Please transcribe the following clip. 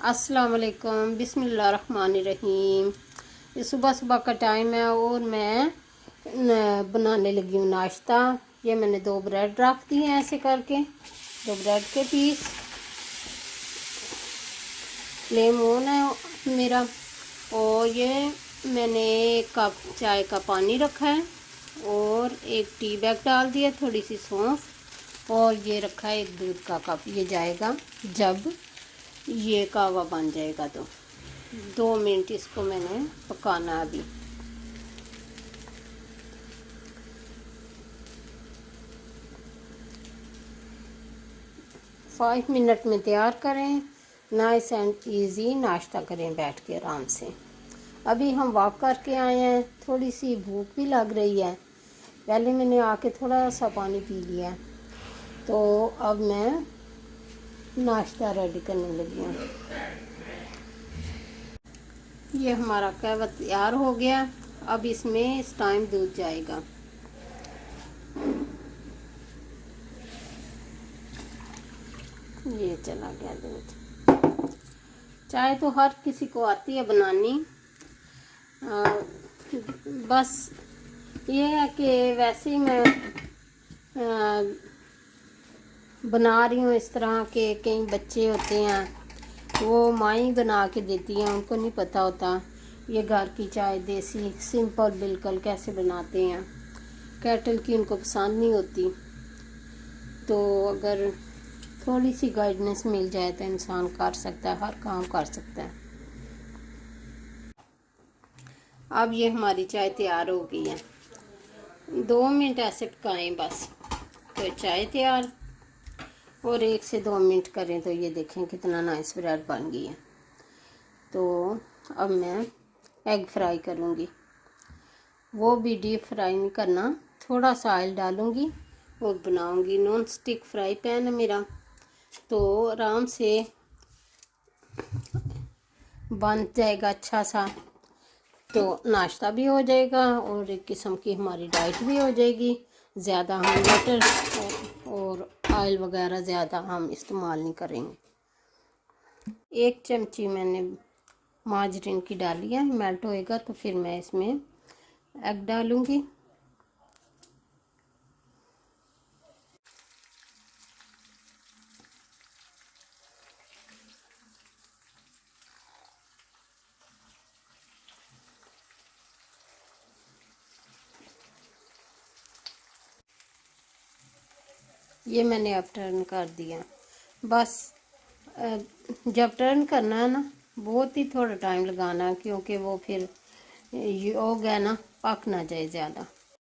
अस्सलाम वालेकुम, बिस्मिल्लाहिर्रहमानिर्रहीम। ये सुबह सुबह का टाइम है और मैं बनाने लगी हूँ नाश्ता। ये मैंने 2 ब्रेड रख दिए हैं ऐसे करके, 2 ब्रेड के पीस। फ्लेम ऑन है मेरा। और ये मैंने 1 कप चाय का पानी रखा है और 1 टी बैग डाल दिया, थोड़ी सी सौंफ, और ये रखा है 1 दूध का कप। ये जाएगा जब ये कहवा बन जाएगा तो 2 मिनट इसको मैंने पकाना। अभी 5 मिनट में तैयार करें। नाइस एंड इजी नाश्ता करें बैठ के आराम से। अभी हम वॉक करके आए हैं, थोड़ी सी भूख भी लग रही है। पहले मैंने आके थोड़ा सा पानी पी लिया है, तो अब मैं नाश्ता रेडी करने लगी हूँ। ये हमारा कहवा तैयार हो गया। अब इसमें इस टाइम दूध जाएगा। ये चला गया दूध। चाय तो हर किसी को आती है बनानी। बस ये है कि वैसे ही मैं बना रही हूँ इस तरह के। कई बच्चे होते हैं वो माँ बना के देती हैं, उनको नहीं पता होता ये घर की चाय देसी सिंपल बिल्कुल कैसे बनाते हैं। केटल की उनको पसंद नहीं होती। तो अगर थोड़ी सी गाइडेंस मिल जाए तो इंसान कर सकता है, हर काम कर सकता है। अब ये हमारी चाय तैयार हो गई है। 2 मिनट ऐसे पकाएं बस, तो चाय तैयार। और 1 से 2 मिनट करें तो ये देखें कितना नाइस ब्रेड बन गई है। तो अब मैं एग फ्राई करूँगी। वो भी डीप फ्राई नहीं करना, थोड़ा सा ऑयल डालूँगी और बनाऊँगी। नॉन स्टिक फ्राई पैन है मेरा, तो आराम से बन जाएगा अच्छा सा। तो नाश्ता भी हो जाएगा और एक किस्म की हमारी डाइट भी हो जाएगी। ज़्यादा हम बटर और ऑयल वगैरह ज़्यादा हम इस्तेमाल नहीं करेंगे। 1 चमची मैंने मार्जरीन की डाली है। मेल्ट होएगा तो फिर मैं इसमें एग डालूँगी। ये मैंने अब टर्न कर दिया। बस जब टर्न करना है ना, बहुत ही थोड़ा टाइम लगाना, क्योंकि वो फिर ये हो गया ना, पक ना जाए ज़्यादा।